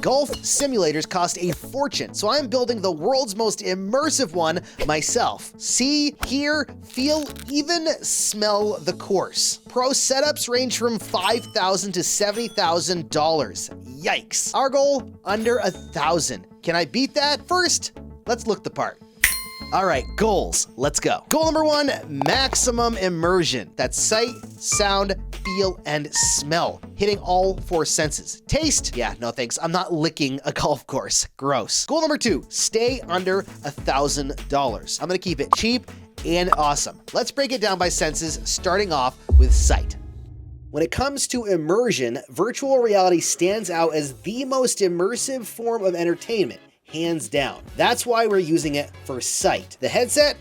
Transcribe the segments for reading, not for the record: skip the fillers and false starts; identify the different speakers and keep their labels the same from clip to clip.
Speaker 1: golf simulators cost a fortune, so I'm building the world's most immersive one myself. See, hear, feel, even smell the course. Pro setups range from $5,000 to $70,000. Yikes. Our goal, under $1,000. Can I beat that? First, let's look the part. All right, goals. Let's go. Goal number 1, maximum immersion. That's sight, sound, feel, and smell. Hitting all 4 senses. Taste? Yeah, no thanks. I'm not licking a golf course. Gross. Goal number 2, stay under $1,000. I'm gonna keep it cheap and awesome. Let's break it down by senses, starting off with sight. When it comes to immersion, virtual reality stands out as the most immersive form of entertainment. Hands down. That's why we're using it for sight. The headset?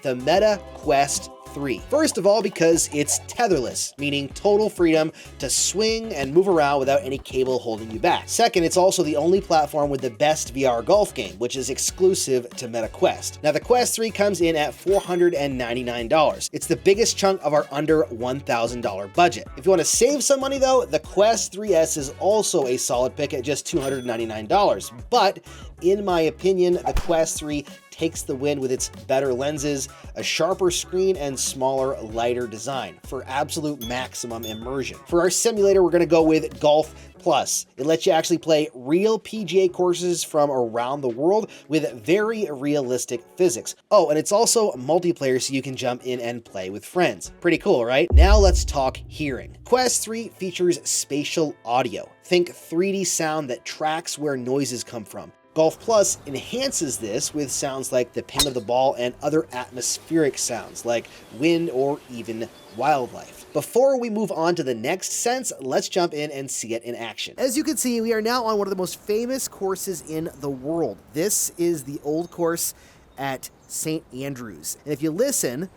Speaker 1: The Meta Quest 3. First of all, because it's tetherless, meaning total freedom to swing and move around without any cable holding you back. Second, it's also the only platform with the best VR golf game, which is exclusive to Meta Quest. Now, the Quest 3 comes in at $499. It's the biggest chunk of our under $1,000 budget. If you want to save some money though, the Quest 3S is also a solid pick at just $299. But in my opinion, the Quest 3 takes the win with its better lenses, a sharper screen, and smaller, lighter design for absolute maximum immersion. For our simulator, we're gonna go with Golf Plus. It lets you actually play real PGA courses from around the world with very realistic physics. Oh, and it's also multiplayer, so you can jump in and play with friends. Pretty cool, right? Now let's talk hearing. Quest 3 features spatial audio. Think 3D sound that tracks where noises come from. Golf Plus enhances this with sounds like the ping of the ball and other atmospheric sounds like wind or even wildlife. Before we move on to the next sense, let's jump in and see it in action. As you can see, we are now on one of the most famous courses in the world. This is the old course at St. Andrews. And if you listen,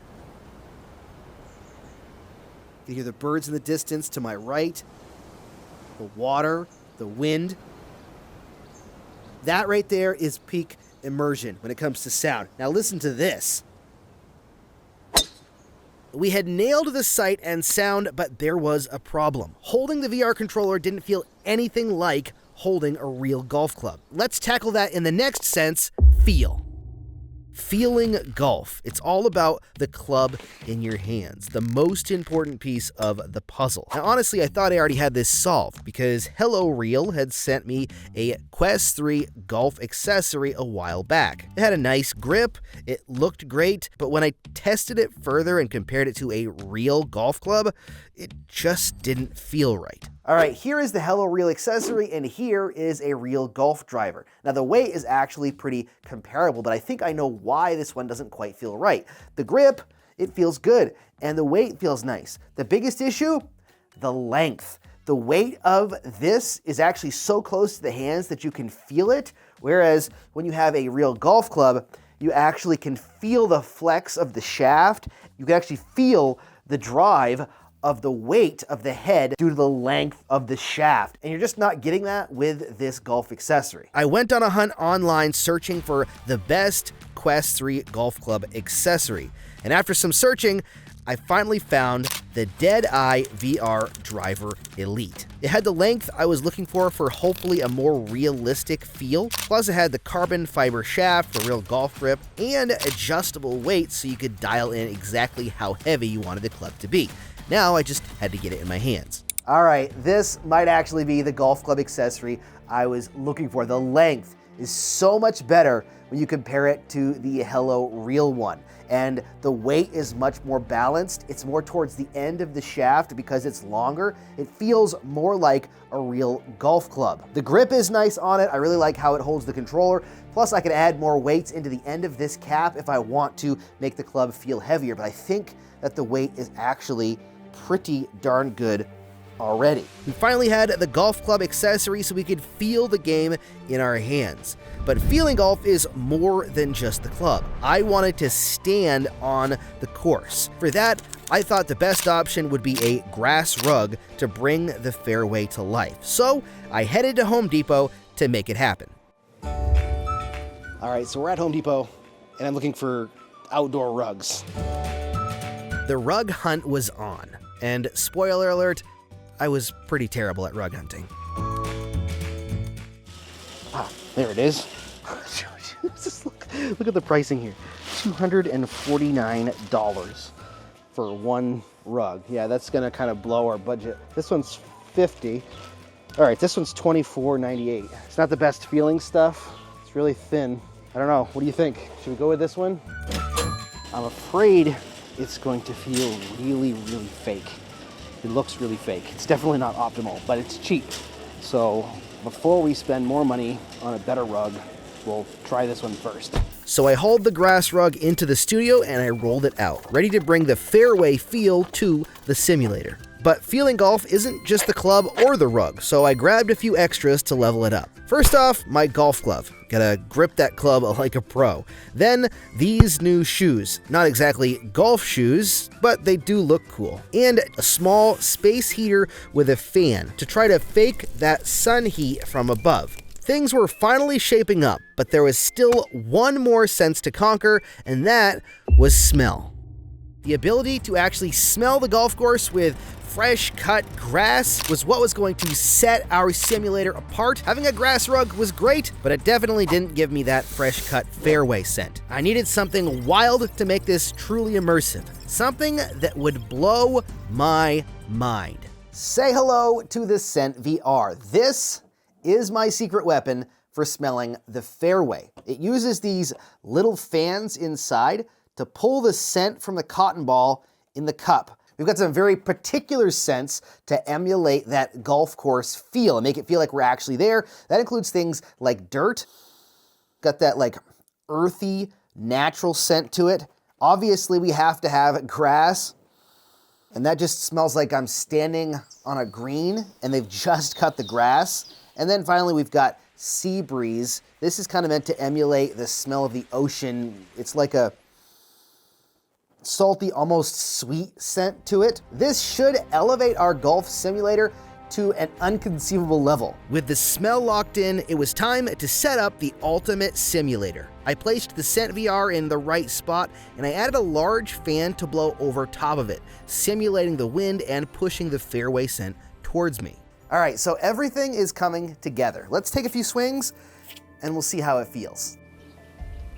Speaker 1: you hear the birds in the distance to my right, the water, the wind. That right there is peak immersion when it comes to sound. Now listen to this. We had nailed the sight and sound, but there was a problem. Holding the VR controller didn't feel anything like holding a real golf club. Let's tackle that in the next sense, feel. Feeling golf. It's all about the club in your hands, the most important piece of the puzzle. Now, honestly, I thought I already had this solved because Hello Real had sent me a Quest 3 golf accessory a while back. It had a nice grip, it looked great, but when I tested it further and compared it to a real golf club, it just didn't feel right. All right, here is the Hello Real accessory, and here is a real golf driver. Now, the weight is actually pretty comparable, but I think I know why this one doesn't quite feel right. The grip, it feels good, and the weight feels nice. The biggest issue? The length. The weight of this is actually so close to the hands that you can feel it, whereas when you have a real golf club, you actually can feel the flex of the shaft. You can actually feel the drive of the weight of the head due to the length of the shaft. And you're just not getting that with this golf accessory. I went on a hunt online searching for the best Quest 3 golf club accessory. And after some searching, I finally found the Deadeye VR Driver Elite. It had the length I was looking for hopefully a more realistic feel. Plus it had the carbon fiber shaft for real golf grip and adjustable weight so you could dial in exactly how heavy you wanted the club to be. Now I just had to get it in my hands. All right, this might actually be the golf club accessory I was looking for. The length is so much better when you compare it to the Hello Real one. And the weight is much more balanced. It's more towards the end of the shaft because it's longer. It feels more like a real golf club. The grip is nice on it. I really like how it holds the controller. Plus I can add more weights into the end of this cap if I want to make the club feel heavier. But I think that the weight is actually pretty darn good already. We finally had the golf club accessory so we could feel the game in our hands. But feeling golf is more than just the club. I wanted to stand on the course. For that, I thought the best option would be a grass rug to bring the fairway to life. So I headed to Home Depot to make it happen. All right, so we're at Home Depot and I'm looking for outdoor rugs. The rug hunt was on, and spoiler alert, I was pretty terrible at rug hunting. There it is. Just look at the pricing here. $249 for one rug. Yeah, that's gonna kind of blow our budget. This one's $50. All right, this one's $24.98. It's not the best feeling stuff. It's really thin. I don't know, what do you think? Should we go with this one? I'm afraid it's going to feel really, really fake. It looks really fake. It's definitely not optimal, but it's cheap. So before we spend more money on a better rug, we'll try this one first. So I hauled the grass rug into the studio and I rolled it out, ready to bring the fairway feel to the simulator. But feeling golf isn't just the club or the rug, so I grabbed a few extras to level it up. First off, my golf glove. Gotta grip that club like a pro. Then, these new shoes. Not exactly golf shoes, but they do look cool. And a small space heater with a fan to try to fake that sun heat from above. Things were finally shaping up, but there was still one more sense to conquer, and that was smell. The ability to actually smell the golf course with fresh cut grass was what was going to set our simulator apart. Having a grass rug was great, but it definitely didn't give me that fresh cut fairway scent. I needed something wild to make this truly immersive. Something that would blow my mind. Say hello to the Scent VR. This is my secret weapon for smelling the fairway. It uses these little fans inside to pull the scent from the cotton ball in the cup. We've got some very particular scents to emulate that golf course feel and make it feel like we're actually there. That includes things like dirt. Got that like earthy, natural scent to it. Obviously, we have to have grass. And that just smells like I'm standing on a green and they've just cut the grass. And then finally, we've got sea breeze. This is kind of meant to emulate the smell of the ocean. It's like a salty, almost sweet scent to it. This should elevate our golf simulator to an unconceivable level. With the smell locked in, it was time to set up the ultimate simulator. I placed the Scent VR in the right spot, and I added a large fan to blow over top of it, simulating the wind and pushing the fairway scent towards me. All right, so everything is coming together. Let's take a few swings, and we'll see how it feels.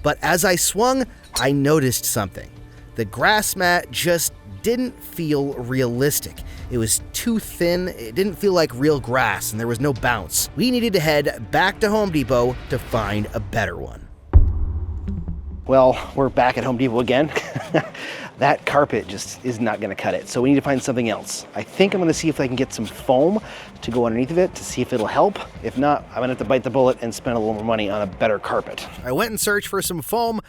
Speaker 1: But as I swung, I noticed something. The grass mat just didn't feel realistic. It was too thin, it didn't feel like real grass, and there was no bounce. We needed to head back to Home Depot to find a better one. Well, we're back at Home Depot again. That carpet just is not gonna cut it, so we need to find something else. I think I'm gonna see if I can get some foam to go underneath of it to see if it'll help. If not, I'm gonna have to bite the bullet and spend a little more money on a better carpet. I went and searched for some foam,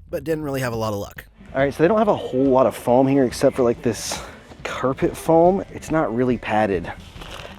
Speaker 1: but didn't really have a lot of luck. All right, so they don't have a whole lot of foam here except for like this carpet foam. It's not really padded.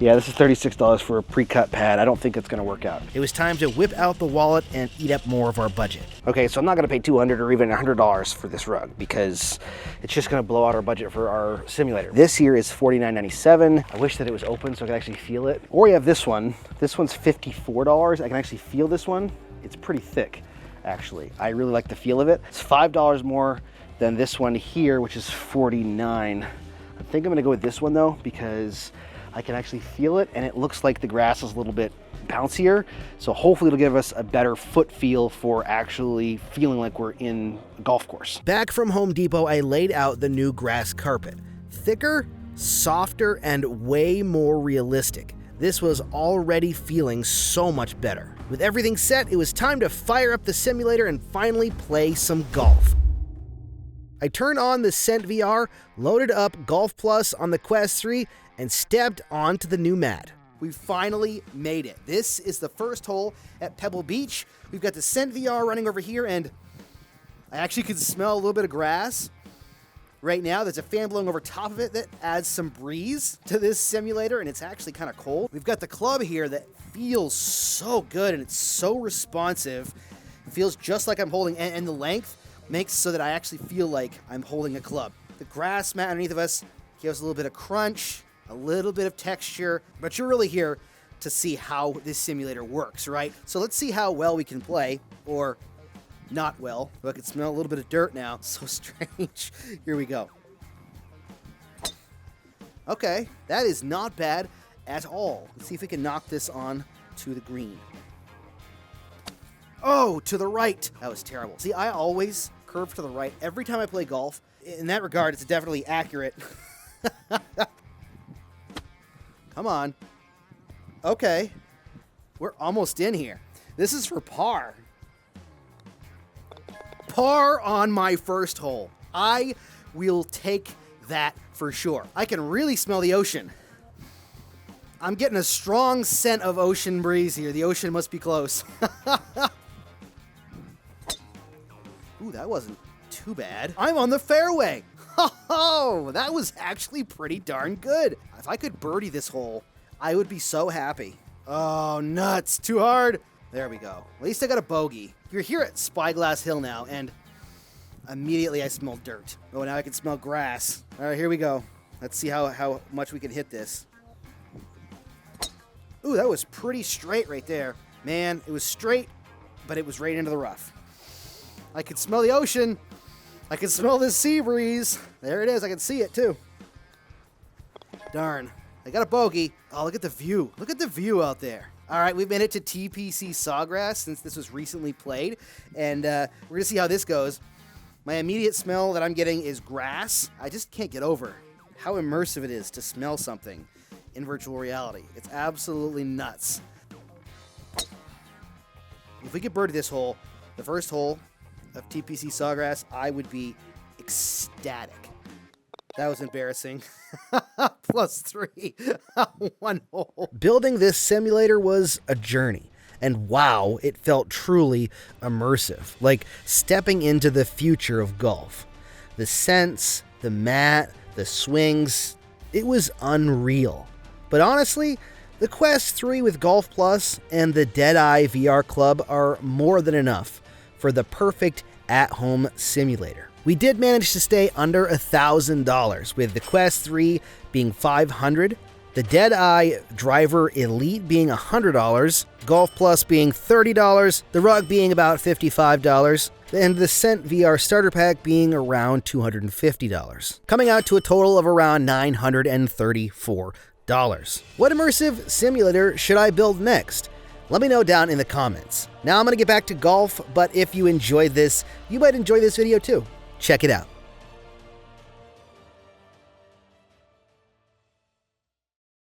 Speaker 1: Yeah, this is $36 for a pre-cut pad. I don't think it's gonna work out. It was time to whip out the wallet and eat up more of our budget. Okay, so I'm not gonna pay $200 or even $100 for this rug because it's just gonna blow out our budget for our simulator. This here is $49.97. I wish that it was open so I could actually feel it. Or we have this one. This one's $54. I can actually feel this one. It's pretty thick, actually. I really like the feel of it. It's $5 more than this one here, which is $49. I think I'm gonna go with this one though, because I can actually feel it and it looks like the grass is a little bit bouncier. So hopefully it'll give us a better foot feel for actually feeling like we're in a golf course. Back from Home Depot, I laid out the new grass carpet. Thicker, softer, and way more realistic. This was already feeling so much better. With everything set, it was time to fire up the simulator and finally play some golf. I turned on the Scent VR, loaded up Golf Plus on the Quest 3, and stepped onto the new mat. We finally made it. This is the first hole at Pebble Beach. We've got the Scent VR running over here, and I actually can smell a little bit of grass. Right now, there's a fan blowing over top of it that adds some breeze to this simulator, and it's actually kind of cold. We've got the club here that feels so good, and it's so responsive. It feels just like I'm holding, and the length makes so that I actually feel like I'm holding a club. The grass mat underneath of us gives a little bit of crunch, a little bit of texture, but you're really here to see how this simulator works, right? So let's see how well we can play, or not well. I can smell a little bit of dirt now. So strange. Here we go. Okay, that is not bad at all. Let's see if we can knock this on to the green. Oh, to the right. That was terrible. See, I always curve to the right every time I play golf. In that regard, it's definitely accurate. Come on. Okay. We're almost in here. This is for par. Par on my first hole. I will take that for sure. I can really smell the ocean. I'm getting a strong scent of ocean breeze here. The ocean must be close. Ooh, that wasn't too bad. I'm on the fairway. Oh, that was actually pretty darn good. If I could birdie this hole, I would be so happy. Oh, nuts. Too hard. There we go. At least I got a bogey. You're here at Spyglass Hill now, and immediately I smell dirt. Oh, now I can smell grass. All right, here we go. Let's see how much we can hit this. Ooh, that was pretty straight right there. Man, it was straight, but it was right into the rough. I can smell the ocean. I can smell the sea breeze. There it is. I can see it, too. Darn. I got a bogey. Oh, look at the view. Look at the view out there. All right, we've made it to TPC Sawgrass since this was recently played, and we're going to see how this goes. My immediate smell that I'm getting is grass. I just can't get over how immersive it is to smell something in virtual reality. It's absolutely nuts. If we could birdie this hole, the first hole of TPC Sawgrass, I would be ecstatic. That was embarrassing. +3. 1 hole. Building this simulator was a journey. And wow, it felt truly immersive. Like stepping into the future of golf. The scents, the mat, the swings, it was unreal. But honestly, the Quest 3 with Golf Plus and the Deadeye VR Club are more than enough for the perfect at-home simulator. We did manage to stay under $1,000, with the Quest 3 being $500, the Deadeye Driver Elite being $100, Golf Plus being $30, the Rug being about $55, and the Scent VR Starter Pack being around $250, coming out to a total of around $934. What immersive simulator should I build next? Let me know down in the comments. Now I'm going to get back to golf, but if you enjoyed this, you might enjoy this video too. Check it out.